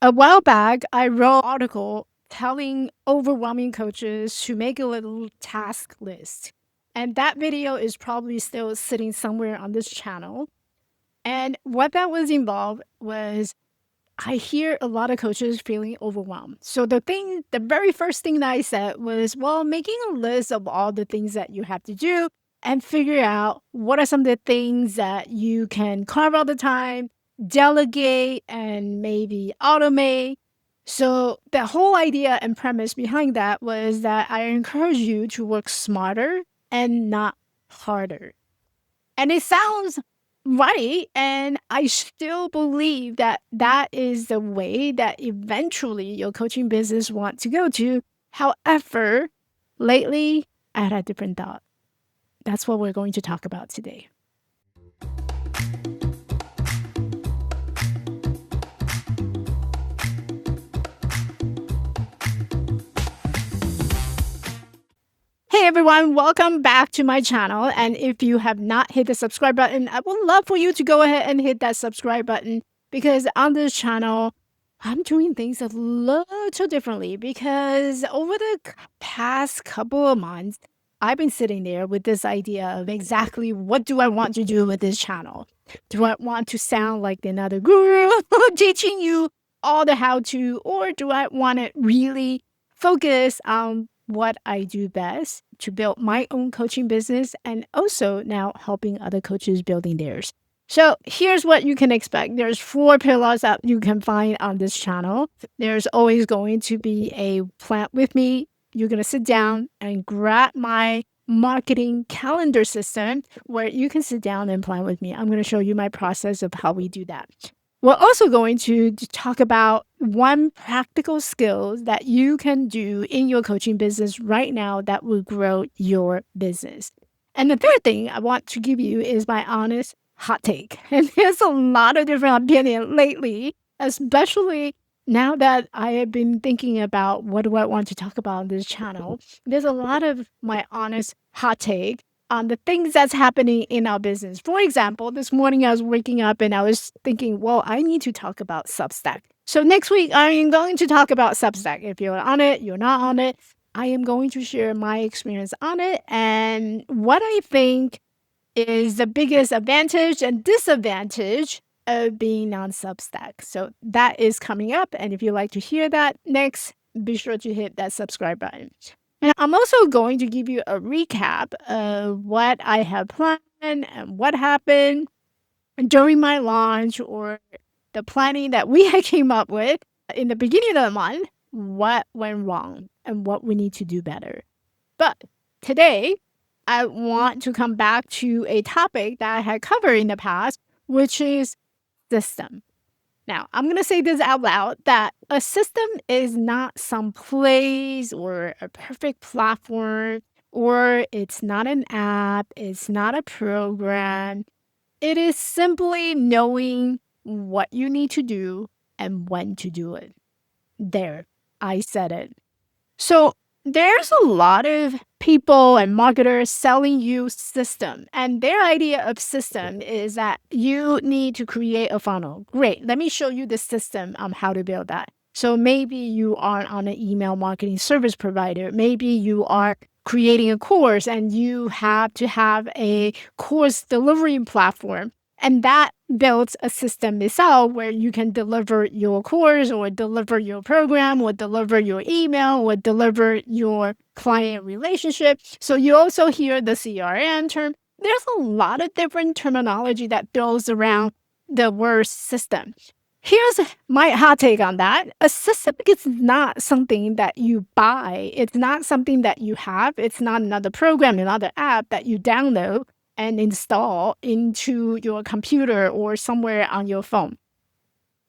A while back, I wrote an article telling overwhelming coaches to make a little task list. And that video is probably still sitting somewhere on this channel. And what that was involved was I hear a lot of coaches feeling overwhelmed. So the very first thing that I said was, well, making a list of all the things that you have to do and figure out what are some of the things that you can carve out the time, delegate, and maybe automate. So the whole idea and premise behind that was that I encourage you to work smarter and not harder. And it sounds right, and I still believe that that is the way that eventually your coaching business want to go to. However, lately I had a different thought. That's what we're going to talk about today. Hey everyone, welcome back to my channel. And if you have not hit the subscribe button, I would love for you to go ahead and hit that subscribe button because on this channel, I'm doing things a little differently because over the past couple of months, I've been sitting there with this idea of exactly what do I want to do with this channel? Do I want to sound like another guru teaching you all the how to, or do I want to really focus on what I do best to build my own coaching business and also now helping other coaches building theirs? So here's what you can expect. There's 4 pillars that you can find on this channel. There's always going to be a plan with me. You're going to sit down and grab my marketing calendar system where you can sit down and plan with me. I'm going to show you my process of how we do that. We're also going to talk about one practical skill that you can do in your coaching business right now that will grow your business. And the third thing I want to give you is my honest hot take. And there's a lot of different opinion lately, especially now that I have been thinking about what do I want to talk about on this channel. There's a lot of my honest hot take on the things that's happening in our business. For example, this morning I was waking up and I was thinking, well, I need to talk about Substack. So next week, I am going to talk about Substack. If you're on it, you're not on it, I am going to share my experience on it and what I think is the biggest advantage and disadvantage of being on Substack. So that is coming up. And if you'd like to hear that next, be sure to hit that subscribe button. And I'm also going to give you a recap of what I have planned and what happened during my launch or the planning that we had came up with in the beginning of the month, what went wrong and what we need to do better. But today, I want to come back to a topic that I had covered in the past, which is system. Now, I'm going to say this out loud that a system is not some place or a perfect platform, or it's not an app, it's not a program. It is simply knowing what you need to do and when to do it. There, I said it. So there's a lot of people and marketers selling you system, and their idea of system is that you need to create a funnel. Great. Let me show you the system on how to build that. So maybe you are on an email marketing service provider. Maybe you are creating a course and you have to have a course delivery platform. And that builds a system itself where you can deliver your course or deliver your program or deliver your email or deliver your client relationship. So you also hear the CRM term. There's a lot of different terminology that goes around the word system. Here's my hot take on that. A system is not something that you buy. It's not something that you have. It's not another program, another app that you download and install into your computer or somewhere on your phone.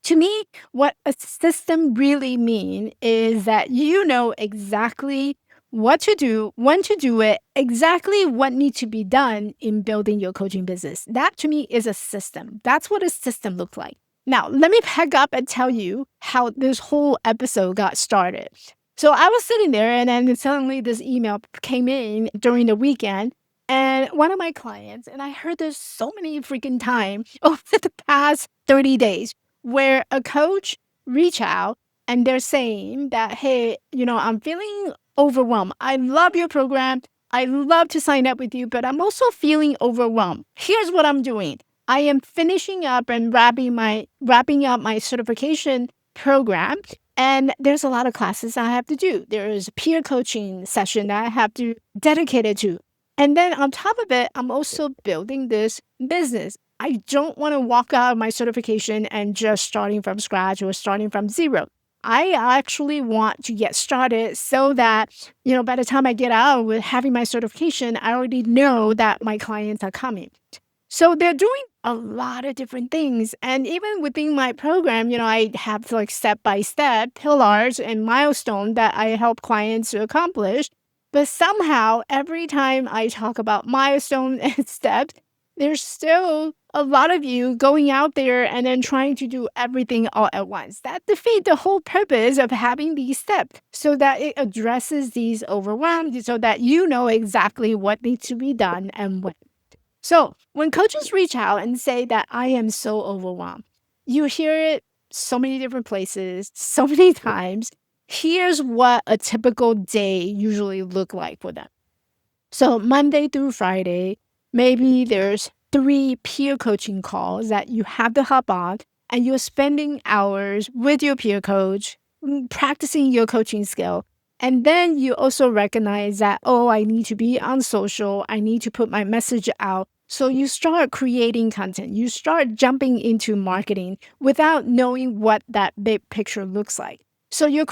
To me, what a system really means is that you know exactly what to do, when to do it, exactly what needs to be done in building your coaching business. That to me is a system. That's what a system looks like. Now, let me back up and tell you how this whole episode got started. So I was sitting there and then suddenly this email came in during the weekend. And one of my clients, and I heard this so many freaking times over the past 30 days, where a coach reach out and they're saying that, hey, I'm feeling overwhelmed. I love your program. I love to sign up with you, but I'm also feeling overwhelmed. Here's what I'm doing. I am finishing up and wrapping up my certification program. And there's a lot of classes I have to do. There is a peer coaching session that I have to dedicate it to. And then on top of it, I'm also building this business. I don't want to walk out of my certification and just starting from scratch or starting from zero. I actually want to get started so that, by the time I get out with having my certification, I already know that my clients are coming. So they're doing a lot of different things. And even within my program, I have like step by step pillars and milestones that I help clients to accomplish. But somehow, every time I talk about milestones and steps, there's still a lot of you going out there and then trying to do everything all at once. That defeats the whole purpose of having these steps so that it addresses these overwhelms so that you know exactly what needs to be done and when. So when coaches reach out and say that I am so overwhelmed, you hear it so many different places, so many times. Here's what a typical day usually look like for them. So Monday through Friday, maybe there's 3 peer coaching calls that you have to hop on and you're spending hours with your peer coach, practicing your coaching skill. And then you also recognize that, oh, I need to be on social. I need to put my message out. So you start creating content. You start jumping into marketing without knowing what that big picture looks like. So you're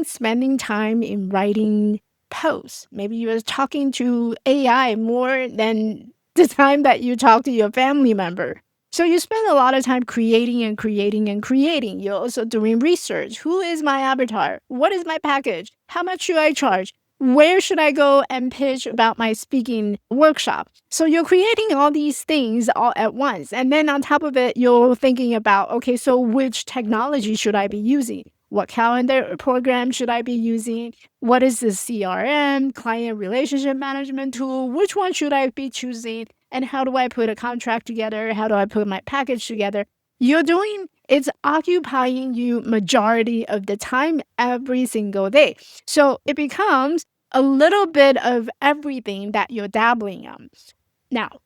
spending time in writing posts. Maybe you're talking to AI more than the time that you talk to your family member. So you spend a lot of time creating and creating and creating. You're also doing research. Who is my avatar? What is my package? How much should I charge? Where should I go and pitch about my speaking workshop? So you're creating all these things all at once. And then on top of it, you're thinking about, okay, so which technology should I be using? What calendar program should I be using? What is the CRM, client relationship management tool? Which one should I be choosing? And how do I put a contract together? How do I put my package together? It's occupying you majority of the time every single day. So it becomes a little bit of everything that you're dabbling on. Now,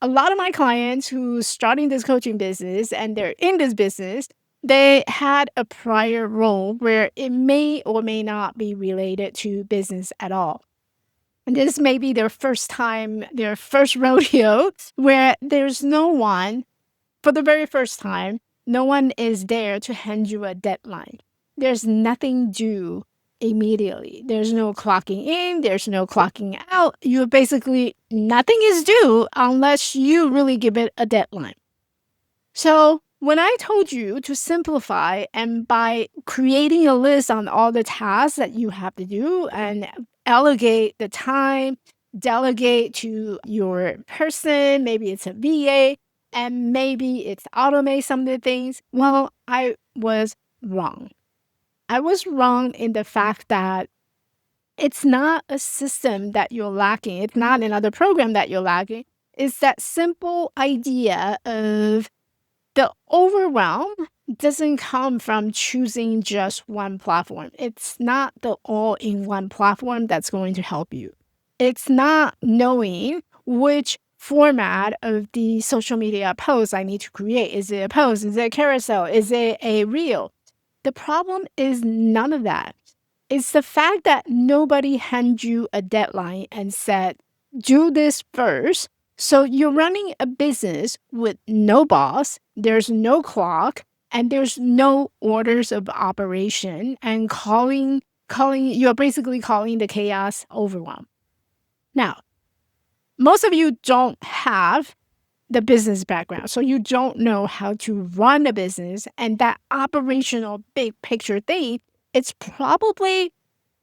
a lot of my clients who starting this coaching business and they're in this business, they had a prior role where it may or may not be related to business at all. And this may be their first time, their first rodeo, where there's no one, for the very first time, no one is there to hand you a deadline. There's nothing due immediately. There's no clocking in, there's no clocking out. You basically, nothing is due unless you really give it a deadline. So when I told you to simplify and by creating a list on all the tasks that you have to do and allocate the time, delegate to your person, maybe it's a VA, and maybe it's automate some of the things, well, I was wrong. I was wrong in the fact that it's not a system that you're lacking. It's not another program that you're lacking. It's that simple idea of the overwhelm doesn't come from choosing just one platform. It's not the all-in-one platform that's going to help you. It's not knowing which format of the social media post I need to create. Is it a post? Is it a carousel? Is it a reel? The problem is none of that. It's the fact that nobody handed you a deadline and said, do this first. So you're running a business with no boss, there's no clock, and there's no orders of operation and you're basically calling the chaos overwhelm. Now, most of you don't have the business background, so you don't know how to run a business and that operational big picture thing, it's probably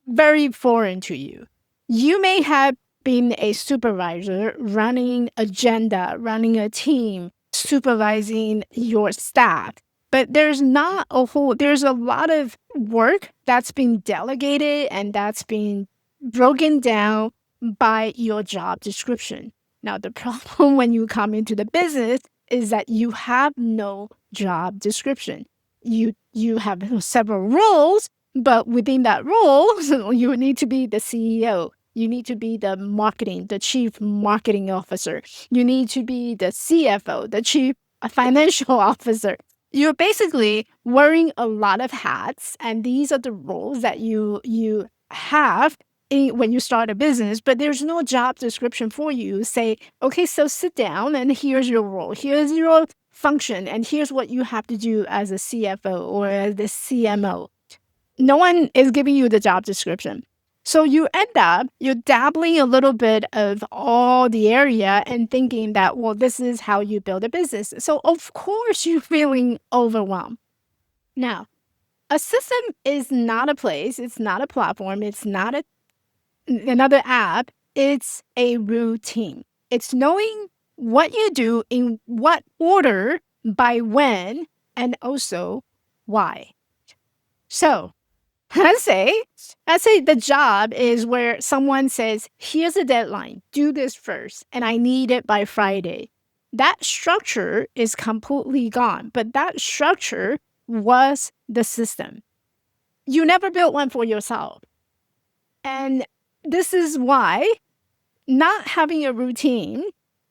very foreign to you. You may have been a supervisor, running agenda, running a team, supervising your staff, but there's a lot of work that's been delegated and that's been broken down by your job description. Now, the problem when you come into the business is that you have no job description. you have several roles, but within that role, you need to be the CEO. You need to be the chief marketing officer. You need to be the CFO, the chief financial officer. You're basically wearing a lot of hats, and these are the roles that you have when you start a business, but there's no job description for you. Say, okay, so sit down and here's your role. Here's your function, and here's what you have to do as a CFO or as the CMO. No one is giving you the job description. So you end up, you're dabbling a little bit of all the area and thinking that, well, this is how you build a business. So of course you're feeling overwhelmed. Now, a system is not a place, it's not a platform, it's not another app, it's a routine. It's knowing what you do in what order, by when, and also why. So Let's say, let's say the job is where someone says, here's a deadline, do this first, and I need it by Friday. That structure is completely gone, but that structure was the system. You never built one for yourself. And this is why not having a routine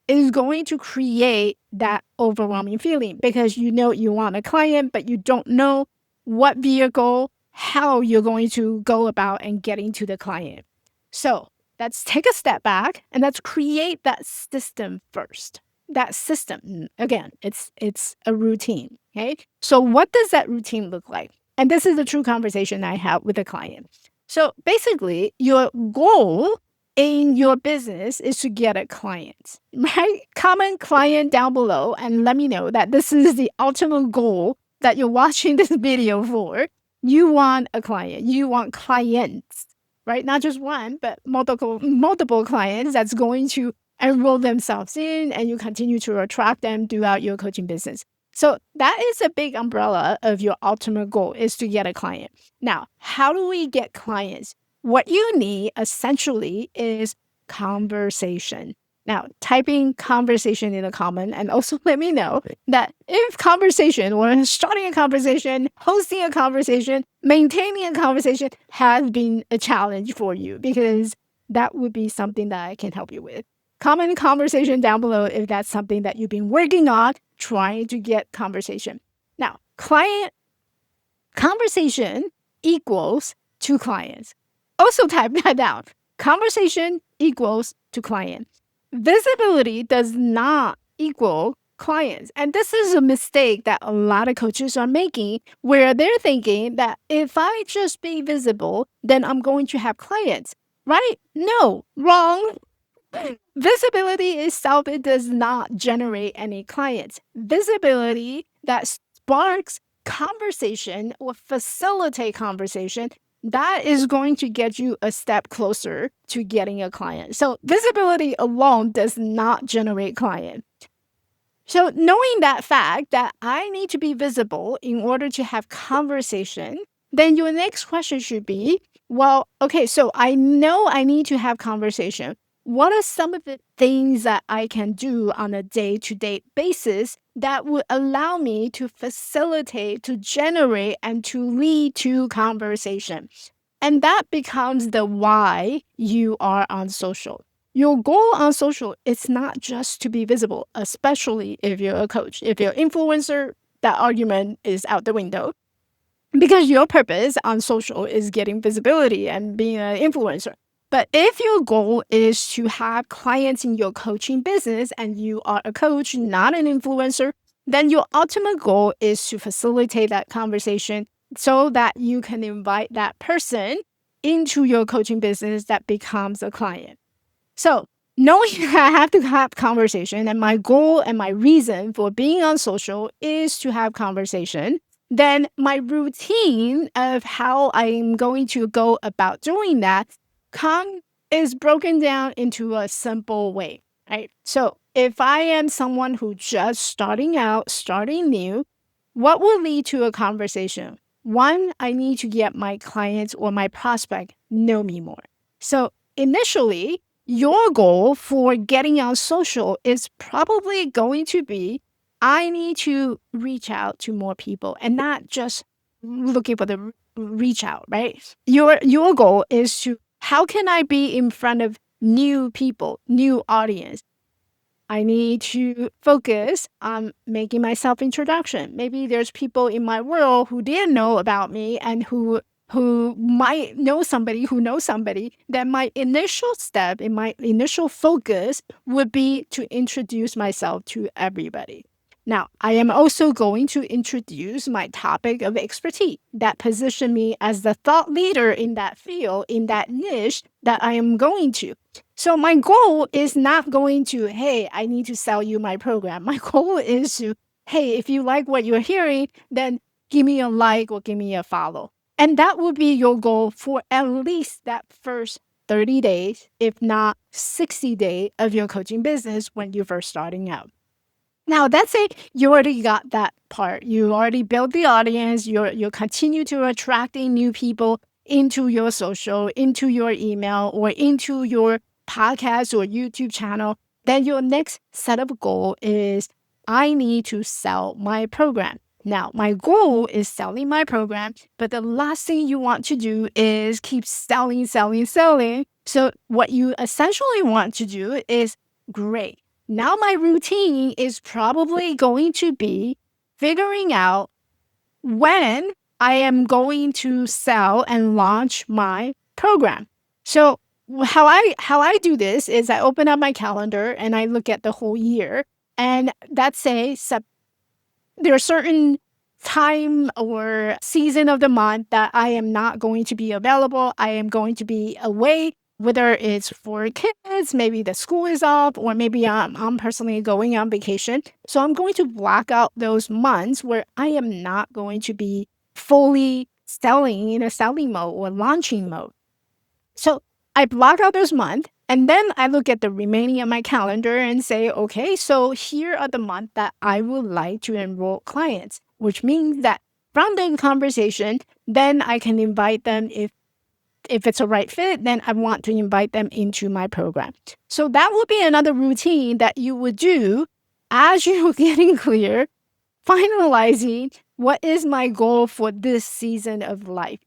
is going to create that overwhelming feeling, because you know you want a client, but you don't know what vehicle, how you're going to go about and getting to the client. So let's take a step back and let's create that system first. That system, again, it's a routine. Okay. So what does that routine look like? And this is the true conversation I have with a client. So basically, your goal in your business is to get a client, right? Comment client down below and let me know that this is the ultimate goal that you're watching this video for. You want a client, you want clients, right? Not just one, but multiple clients that's going to enroll themselves in, and you continue to attract them throughout your coaching business. So that is a big umbrella of your ultimate goal, is to get a client. Now, how do we get clients? What you need essentially is conversation. Now, typing conversation in the comment, and also let me know that if conversation or starting a conversation, hosting a conversation, maintaining a conversation has been a challenge for you, because that would be something that I can help you with. Comment conversation down below if that's something that you've been working on, trying to get conversation. Now, client conversation equals to clients. Also type that down. Conversation equals to client. Visibility does not equal clients. And this is a mistake that a lot of coaches are making, where they're thinking that if I just be visible, then I'm going to have clients, right? No, wrong. Visibility itself, it does not generate any clients. Visibility that sparks conversation or facilitate conversation, that is going to get you a step closer to getting a client. So visibility alone does not generate client. So knowing that fact that I need to be visible in order to have conversation, then your next question should be, well, okay, so I know I need to have conversation. What are some of the things that I can do on a day-to-day basis that would allow me to facilitate, to generate, and to lead to conversation? And that becomes the why you are on social. Your goal on social is not just to be visible, especially if you're a coach. If you're an influencer, that argument is out the window, because your purpose on social is getting visibility and being an influencer. But if your goal is to have clients in your coaching business and you are a coach, not an influencer, then your ultimate goal is to facilitate that conversation so that you can invite that person into your coaching business that becomes a client. So knowing I have to have conversation, and my goal and my reason for being on social is to have conversation, then my routine of how I'm going to go about doing that is broken down into a simple way, right? So if I am someone who just starting out, starting new, what will lead to a conversation? One, I need to get my clients or my prospect know me more. So initially, your goal for getting on social is probably going to be, I need to reach out to more people and not just looking for the reach out, right? Your goal is to how can I be in front of new people, new audience? I need to focus on making myself introduction. Maybe there's people in my world who didn't know about me and who might know somebody who knows somebody. That my initial step in my initial focus would be to introduce myself to everybody. Now, I am also going to introduce my topic of expertise that position me as the thought leader in that field, in that niche that I am going to. So my goal is not going to, hey, I need to sell you my program. My goal is to, hey, if you like what you're hearing, then give me a like or give me a follow. And that will be your goal for at least that first 30 days, if not 60 days of your coaching business when you're first starting out. Now, that's it. You already got that part. You already built the audience. You continue to attracting new people into your social, into your email, or into your podcast or YouTube channel. Then your next set of goal is I need to sell my program. Now, my goal is selling my program, but the last thing you want to do is keep selling, selling, selling. So what you essentially want to do is great. Now my routine is probably going to be figuring out when I am going to sell and launch my program. So how I do this is I open up my calendar and I look at the whole year, and that's say there are certain time or season of the month that I am not going to be available. I am going to be away, whether it's for kids, maybe the school is off, or maybe I'm personally going on vacation. So I'm going to block out those months where I am not going to be fully selling in a selling mode or launching mode. So I block out those months and then I look at the remaining of my calendar and say, okay, so here are the months that I would like to enroll clients, which means that from the conversation, then I can invite them if it's a right fit, then I want to invite them into my program. So that would be another routine that you would do as you're getting clear, finalizing what is my goal for this season of life.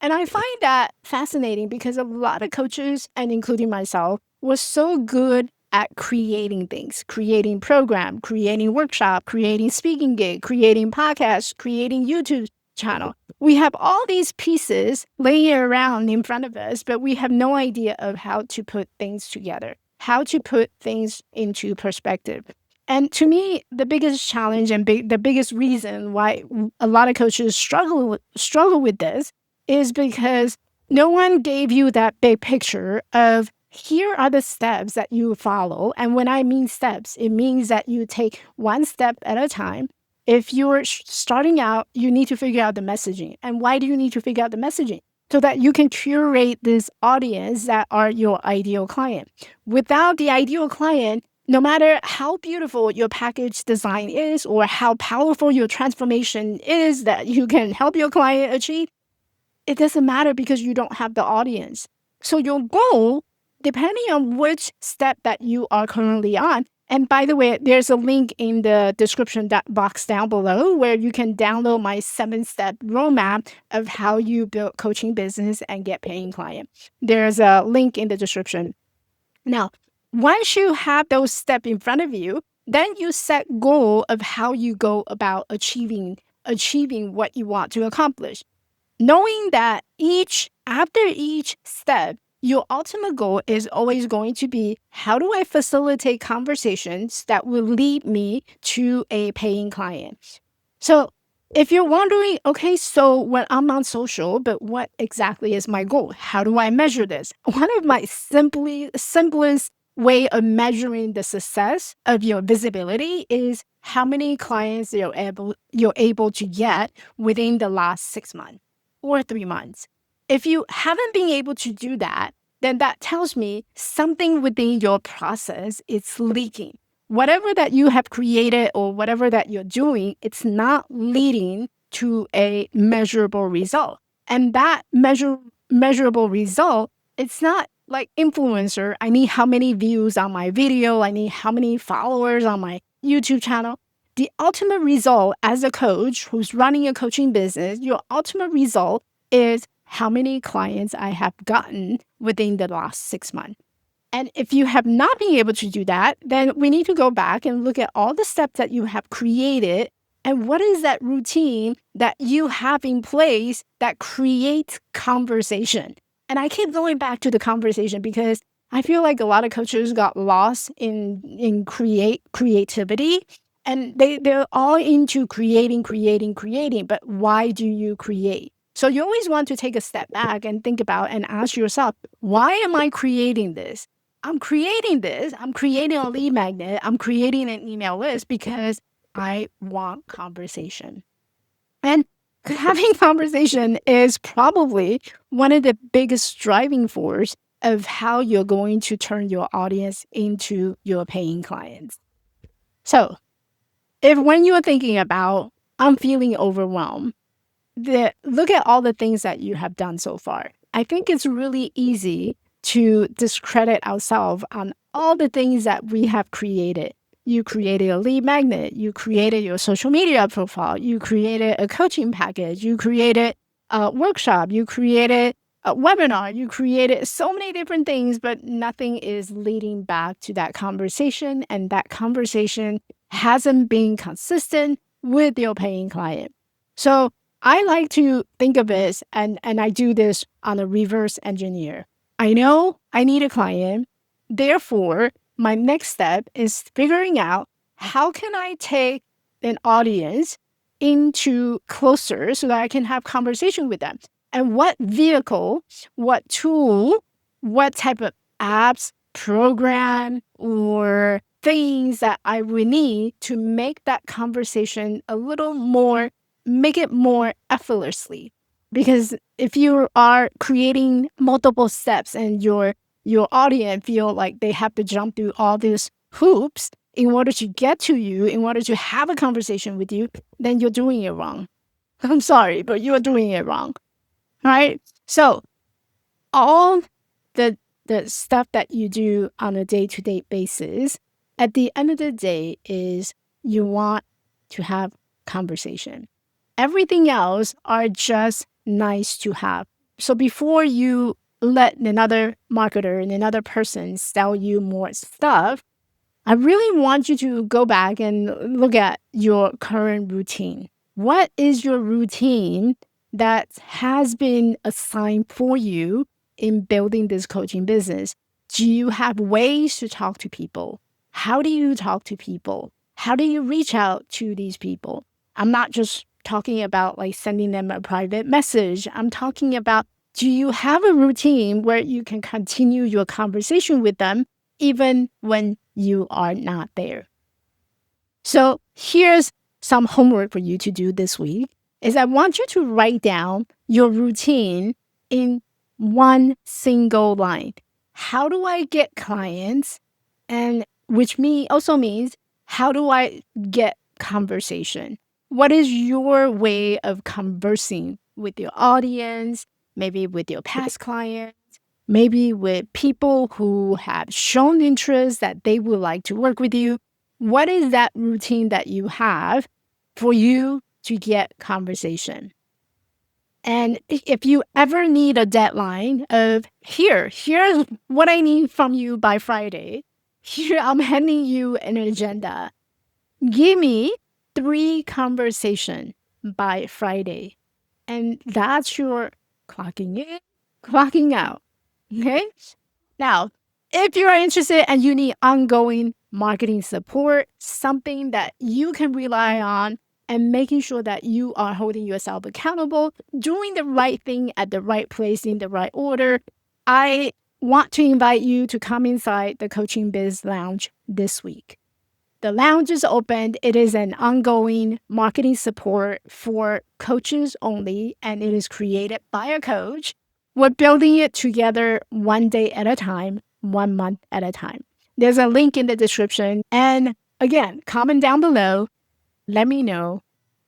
And I find that fascinating because a lot of coaches, and including myself, was so good at creating things, creating program, creating workshop, creating speaking gig, creating podcasts, creating YouTube channel. We have all these pieces laying around in front of us, but we have no idea of how to put things together, how to put things into perspective. And to me, the biggest challenge and the biggest reason why a lot of coaches struggle with this is because no one gave you that big picture of here are the steps that you follow. And when I mean steps, it means that you take one step at a time. If you're starting out, you need to figure out the messaging. And why do you need to figure out the messaging? So that you can curate this audience that are your ideal client. Without the ideal client, no matter how beautiful your package design is or how powerful your transformation is that you can help your client achieve, it doesn't matter because you don't have the audience. So your goal, depending on which step that you are currently on, and by the way, there's a link in the description box down below where you can download my 7-step roadmap of how you build coaching business and get paying clients. There's a link in the description. Now, once you have those steps in front of you, then you set goal of how you go about achieving what you want to accomplish. Knowing that after each step, your ultimate goal is always going to be, how do I facilitate conversations that will lead me to a paying client? So if you're wondering, okay, so when I'm on social, but what exactly is my goal? How do I measure this? One of my simplest way of measuring the success of your visibility is how many clients you're able to get within the last 6 months or 3 months. If you haven't been able to do that, then that tells me something within your process is leaking. Whatever that you have created or whatever that you're doing, it's not leading to a measurable result. And that measurable result, it's not like influencer. I need how many views on my video. I need how many followers on my YouTube channel. the ultimate result as a coach who's running a coaching business, your ultimate result is how many clients I have gotten within the last 6 months. And if you have not been able to do that, then we need to go back and look at all the steps that you have created and what is that routine that you have in place that creates conversation. And I keep going back to the conversation because I feel like a lot of coaches got lost in creativity, and they're all into creating. But why do you create? So you always want to take a step back and think about and ask yourself, why am I creating this? I'm creating this. I'm creating a lead magnet. I'm creating an email list because I want conversation. And having conversation is probably one of the biggest driving force of how you're going to turn your audience into your paying clients. So if when you're thinking about, I'm feeling overwhelmed, look at all the things that you have done so far. I think it's really easy to discredit ourselves on all the things that we have created. You created a lead magnet, you created your social media profile, you created a coaching package, you created a workshop, you created a webinar, you created so many different things, but nothing is leading back to that conversation, and that conversation hasn't been consistent with your paying client. So I like to think of this, and I do this on a reverse engineer. I know I need a client. Therefore, my next step is figuring out how can I take an audience into closer so that I can have conversation with them. And what vehicle, what tool, what type of apps, program, or things that I would need to make that conversation a little more, make it more effortlessly. Because if you are creating multiple steps and your audience feel like they have to jump through all these hoops in order to get to you, in order to have a conversation with you, then you're doing it wrong. I'm sorry, but you're doing it wrong. Right? So all the stuff that you do on a day-to-day basis, at the end of the day is you want to have conversation. Everything else are just nice to have. So before you let another marketer and another person sell you more stuff, I really want you to go back and look at your current routine. What is your routine that has been assigned for you in building this coaching business? Do you have ways to talk to people? How do you talk to people? How do you reach out to these people? I'm not just talking about like sending them a private message. I'm talking about, do you have a routine where you can continue your conversation with them even when you are not there? So here's some homework for you to do this week is I want you to write down your routine in one single line. How do I get clients? And which also means, how do I get conversation? What is your way of conversing with your audience, maybe with your past clients, maybe with people who have shown interest that they would like to work with you? What is that routine that you have for you to get conversation? And if you ever need a deadline of here's what I need from you by Friday, here I'm handing you an agenda. Give me 3 conversation by Friday. And that's your clocking in, clocking out. Okay? Now, if you're interested and you need ongoing marketing support, something that you can rely on, and making sure that you are holding yourself accountable, doing the right thing at the right place in the right order, I want to invite you to come inside the Coaching Biz Lounge this week. The lounge is open. It is an ongoing marketing support for coaches only, and it is created by a coach. We're building it together one day at a time, 1 month at a time. There's a link in the description. And again, comment down below. Let me know,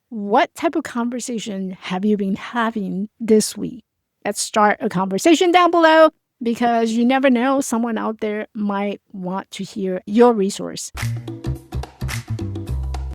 what type of conversation have you been having this week? Let's start a conversation down below, because you never know, someone out there might want to hear your resource.